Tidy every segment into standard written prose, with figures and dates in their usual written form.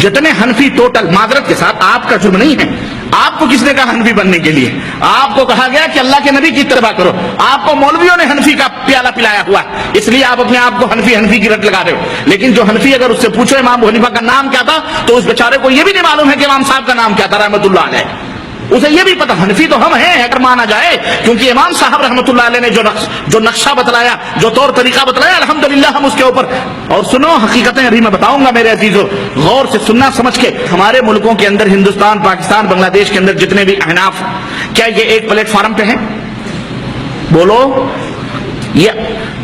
جتنے حنفی ٹوٹل، معذرت کے ساتھ آپ کا جرم نہیں ہے، آپ کو کس نے کہا حنفی بننے کے لیے؟ آپ کو کہا گیا کہ اللہ کے نبی کی اتباع کرو، آپ کو مولویوں نے حنفی کا پیالہ پلایا ہوا، اس لیے آپ اپنے آپ کو حنفی کی رٹ لگا رہے ہو۔ لیکن جو حنفی، اگر اس سے پوچھو امام ابو حنیفہ کا نام کیا تھا، تو اس بیچارے کو یہ بھی نہیں معلوم ہے کہ امام صاحب کا نام کیا تھا رحمۃ اللہ علیہ، اسے یہ بھی پتا حنفی تو ہم ہیں اگر مانا جائے، کیونکہ امام صاحب رحمۃ اللہ علیہ نے جو نقشہ بتلایا، جو طور طریقہ بتلایا، الحمدللہ ہم اس کے اوپر۔ اور سنو حقیقتیں ابھی میں بتاؤں گا میرے عزیزو، غور سے سننا سمجھ کے۔ ہمارے ملکوں کے اندر، ہندوستان، پاکستان، بنگلہ دیش کے اندر جتنے بھی احناف، کیا یہ ایک پلیٹ فارم پہ ہیں؟ بولو۔ یہ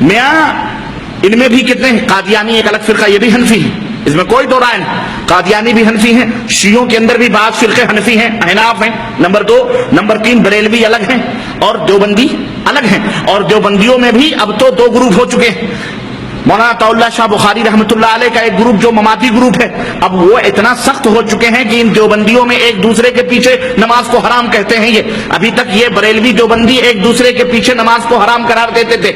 میاں ان میں بھی کتنے ہیں؟ قادیانی ایک الگ فرقہ، یہ بھی حنفی ہے، اس میں کوئی دو رائے نہیں، قادیانی بھی حنفی ہیں، شیعوں کے اندر بھی بعض فرقے حنفی ہیں، احناف ہیں، نمبر 2۔ نمبر 3 بریلوی الگ ہیں اور دیوبندی الگ ہیں، اور دیوبندیوں میں بھی اب تو 2 گروپ ہو چکے ہیں۔ مولانا عطا اللہ شاہ بخاری رحمۃ اللہ علیہ کا ایک گروپ جو مماتی گروپ ہے، اب وہ اتنا سخت ہو چکے ہیں کہ ان دیوبندیوں میں ایک دوسرے کے پیچھے نماز کو حرام کہتے ہیں۔ یہ ابھی تک یہ بریلوی دیوبندی ایک دوسرے کے پیچھے نماز کو حرام قرار دیتے تھے،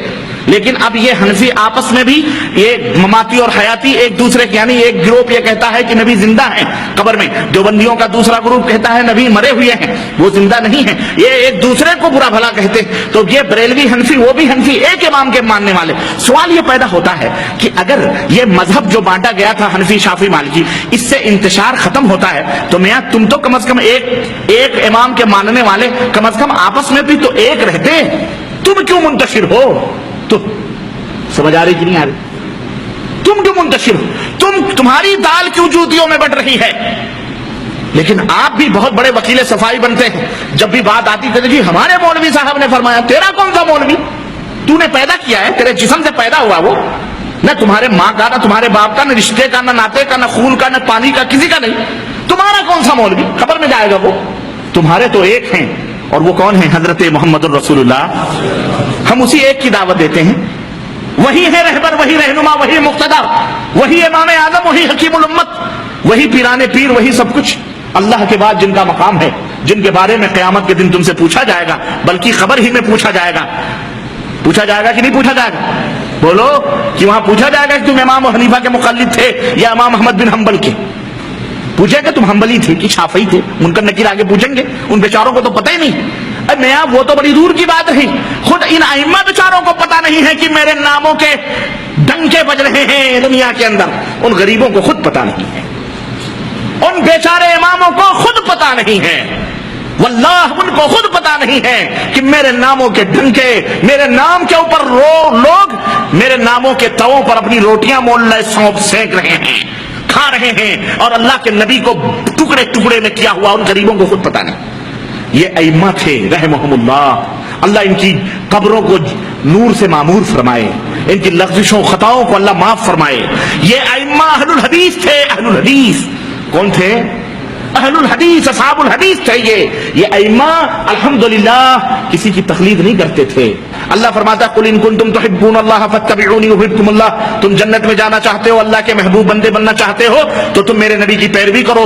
لیکن اب یہ حنفی آپس میں بھی، یہ مماتی اور حیاتی ایک دوسرے کے، یعنی ایک گروپ یہ کہتا ہے کہ نبی زندہ ہیں قبر میں، دیوبندیوں کا دوسرا گروپ کہتا ہے نبی مرے ہوئے ہیں، وہ زندہ نہیں ہیں، یہ ایک دوسرے کو برا بھلا کہتے ہیں۔ تو یہ بریلوی حنفی، وہ بھی حنفی، ایک امام کے ماننے والے۔ سوال یہ پیدا ہوتا ہے کہ اگر یہ مذہب جو بانٹا گیا تھا حنفی، شافعی، مالکی، اس سے انتشار ختم ہوتا ہے، تو میاں تم تو کم از کم ایک امام کے ماننے والے کم از کم آپس میں بھی تو ایک رہتے، تم کیوں منتشر ہو؟ تو سمجھ آ رہی کہ نہیں آ رہی؟ تم کیوں منتشر ہو؟ تمہاری دال کیوں جوتیوں میں بٹ رہی ہے؟ لیکن آپ بھی بہت بڑے وکیل صفائی بنتے ہیں، جب بھی بات آتی تھی جی ہمارے مولوی صاحب نے فرمایا، تیرا کون سا مولوی؟ تو نے پیدا کیا ہے، تیرے جسم سے پیدا ہوا وہ، نہ تمہارے ماں کا، نہ تمہارے باپ کا، نہ رشتے کا، نہ ناطے کا، نہ خون کا، نہ پانی کا، کسی کا نہیں۔ تمہارا کون سا مولوی؟ خبر میں جائے گا وہ۔ تمہارے تو ایک ہیں، اور وہ کون ہیں؟ حضرت محمد الرسول اللہ۔ ہم اسی ایک کی دعوت دیتے ہیں، وہی ہے رہبر، وہی رہنما، وہی مقتدا، وہی امام اعظم، وہی حکیم الامت، وہی پیران پیر، وہی سب کچھ۔ اللہ کے بعد جن کا مقام ہے، جن کے بارے میں قیامت کے دن تم سے پوچھا جائے گا، بلکہ خبر ہی میں پوچھا جائے گا۔ پوچھا جائے گا کہ نہیں پوچھا جائے گا؟ بولو کہ وہاں پوچھا جائے گا کہ تم امام حنیفہ کے مقلد تھے یا امام احمد بن حنبل کے؟ پوچھے کہ تم حنبلی تھے کہ شافعی تھے؟ منکر نکیر آگے پوچھیں گے، ان بیچاروں کو تو پتہ ہی نہیں۔ ارے میاں وہ تو بڑی دور کی بات ہے، خود ان ائمہ بیچاروں کو پتہ نہیں ہے کہ میرے ناموں کے ڈنکے بج رہے ہیں دنیا کے اندر، ان غریبوں کو خود پتہ نہیں ہے، ان بیچارے اماموں کو خود پتہ نہیں ہے، واللہ ان کو خود پتہ نہیں ہے کہ میرے ناموں کے ڈنکے، میرے نام کے اوپر لوگ میرے ناموں کے تووں پر اپنی روٹیاں مولائے سونپ سینک رہے ہیں، کھا رہے ہیں، اور اللہ کے نبی کو ٹکڑے ٹکڑے میں کیا ہوا ان غریبوں کو خود پتہ نہیں۔ یہ ائمہ تھے رحمہم اللہ، اللہ ان کی قبروں کو نور سے معمور فرمائے، ان کی لغزشوں خطاؤں کو اللہ معاف فرمائے۔ یہ ائمہ اہل الحدیث تھے، اہل الحدیث کون تھے؟ اہل الحدیث، اصحاب الحدیث تھے یہ ائمہ الحمدللہ کسی کی تقلید نہیں کرتے تھے۔ اللہ فرماتا ہے قل ان کنتم تحبون اللہ فاتبعونی یحببکم اللہ، تم جنت میں جانا چاہتے ہو، اللہ کے محبوب بندے بننا چاہتے ہو تو تم میرے نبی کی پیروی کرو۔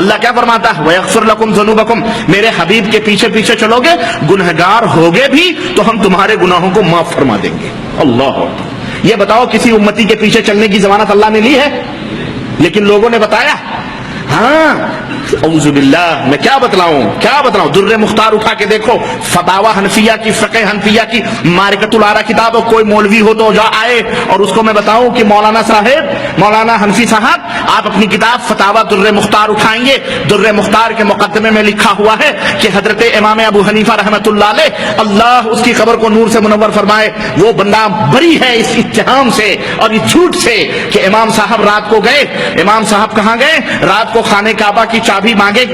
اللہ کیا فرماتا ہے ویغفر لکم ذنوبکم، میرے حبیب کے پیچھے پیچھے چلو گے، گنہگار ہوگے بھی تو ہم تمہارے گناہوں کو معاف فرما دیں گے۔ اللہ اکبر۔ یہ بتاؤ کسی امتی کے پیچھے چلنے کی ضمانت اللہ نے لی ہے؟ لیکن لوگوں نے بتایا، ہاں اعوذ باللہ، میں کیا بتلاؤں؟ در مختار اٹھا کے دیکھو، فتاوی حنفیہ کی، فقہ حنفیہ کی معرکۃ الآراء کتاب، کوئی مولوی ہو تو جا آئے اور اس کو میں بتاؤں کہ مولانا حنفی صاحب آپ اپنی کتاب فتاوی در مختار اٹھائیں گے، در مختار کے مقدمے میں لکھا ہوا ہے کہ حضرت امام ابو حنیفہ رحمۃ اللہ علیہ، اللہ اس کی قبر کو نور سے منور فرمائے، وہ بندہ بری ہے اس اتہام سے اور اس جھوٹ سے کہ امام صاحب رات کو گئے، امام صاحب کہاں گئے؟ رات کو خانہ کعبہ کی چابی مانگے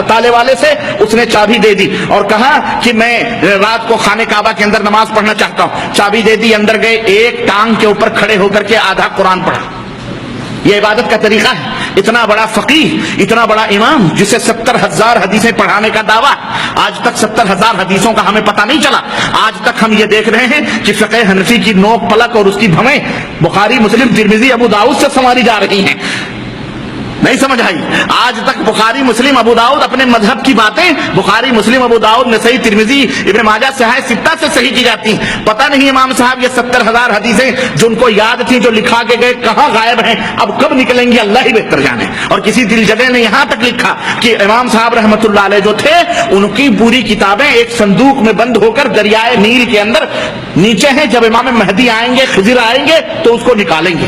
تالے والے سے، اس نے چابی دے دی اور کہا کہ میں رات کو خانہ کعبہ کے اندر نماز پڑھنا چاہتا ہوں، چابی دے دی، اندر گئے، ایک ٹانگ کے اوپر کھڑے ہو کر کے آدھا قرآن پڑھا۔ یہ عبادت کا طریقہ ہے؟ اتنا بڑا فقیہ، اتنا بڑا امام جسے 70,000 حدیثیں پڑھانے کا دعویٰ، آج تک 70,000 حدیثوں کا ہمیں پتہ نہیں چلا۔ آج تک ہم یہ دیکھ رہے ہیں کہ فقہ حنفی کی نوک پلک اور اس کی بھویں بخاری، مسلم، ترمذی، ابو داؤد سے سنواری جا رہی ہیں۔ نہیں سمجھ آئی؟ آج تک بخاری مسلم ابو داؤد اپنے مذہب کی باتیں بخاری مسلم ابو داؤد نسائی ترمذی ابن ماجہ صحیح ستہ سے صحیح کی جاتی ہیں. پتہ نہیں امام صاحب یہ 70,000 حدیثیں جو ان کو یاد تھیں جو لکھا کے گئے کہاں غائب ہیں، اب کب نکلیں گی اللہ ہی بہتر جانے. اور کسی دل جگہ نے یہاں تک لکھا کہ امام صاحب رحمۃ اللہ علیہ جو تھے ان کی پوری کتابیں ایک صندوق میں بند ہو کر دریائے نیل کے اندر نیچے ہیں، جب امام مہدی آئیں گے خضر آئیں گے تو اس کو نکالیں گے.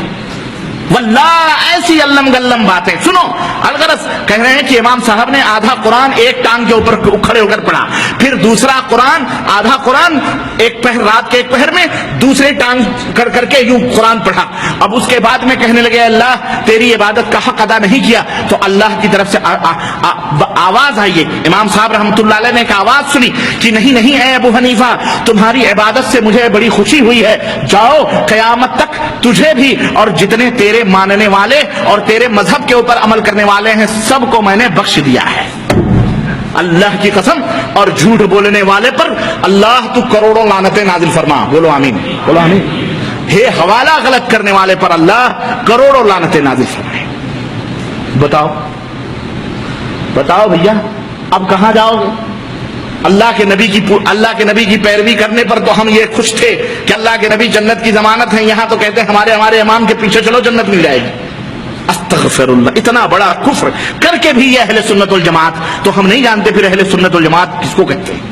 واللہ ایسی علم گلم باتیں. سنو، الغرض کہہ رہے ہیں کہ امام صاحب نے آدھا قرآن ایک ٹانگ کے اوپر کھڑے ہو کر پڑھا، پھر دوسرا قرآن آدھا قرآن ایک پہر رات کے ایک پہر میں دوسرے ٹانگ کر کے یوں قرآن پڑھا. اب اس کے بعد میں کہنے لگے اللہ تیری عبادت کا حق ادا نہیں کیا. تو اللہ کی طرف سے آواز آئی ہے. امام صاحب رحمۃ اللہ علیہ نے ایک آواز سنی کہ نہیں نہیں اے ابو حنیفہ، تمہاری عبادت سے مجھے بڑی خوشی ہوئی ہے، جاؤ قیامت تک تجھے بھی اور جتنے تیرے ماننے والے اور تیرے مذہب کے اوپر عمل کرنے والے ہیں سب کو میں نے بخش دیا ہے. اللہ کی قسم، اور جھوٹ بولنے والے پر اللہ تو کروڑوں لعنتیں نازل فرما. بولو آمین، بولو آمین. ہے حوالہ غلط کرنے والے پر اللہ کروڑوں لعنتیں نازل فرمائے. بتاؤ بتاؤ بھیا اب کہاں جاؤ گے؟ اللہ کے نبی کی پیروی کرنے پر تو ہم یہ خوش تھے کہ اللہ کے نبی جنت کی ضمانت ہیں، یہاں تو کہتے ہیں ہمارے امام کے پیچھے چلو جنت مل جائے گی. استغفر اللہ، اتنا بڑا کفر کر کے بھی یہ اہل سنت والجماعت. تو ہم نہیں جانتے پھر اہل سنت والجماعت کس کو کہتے ہیں.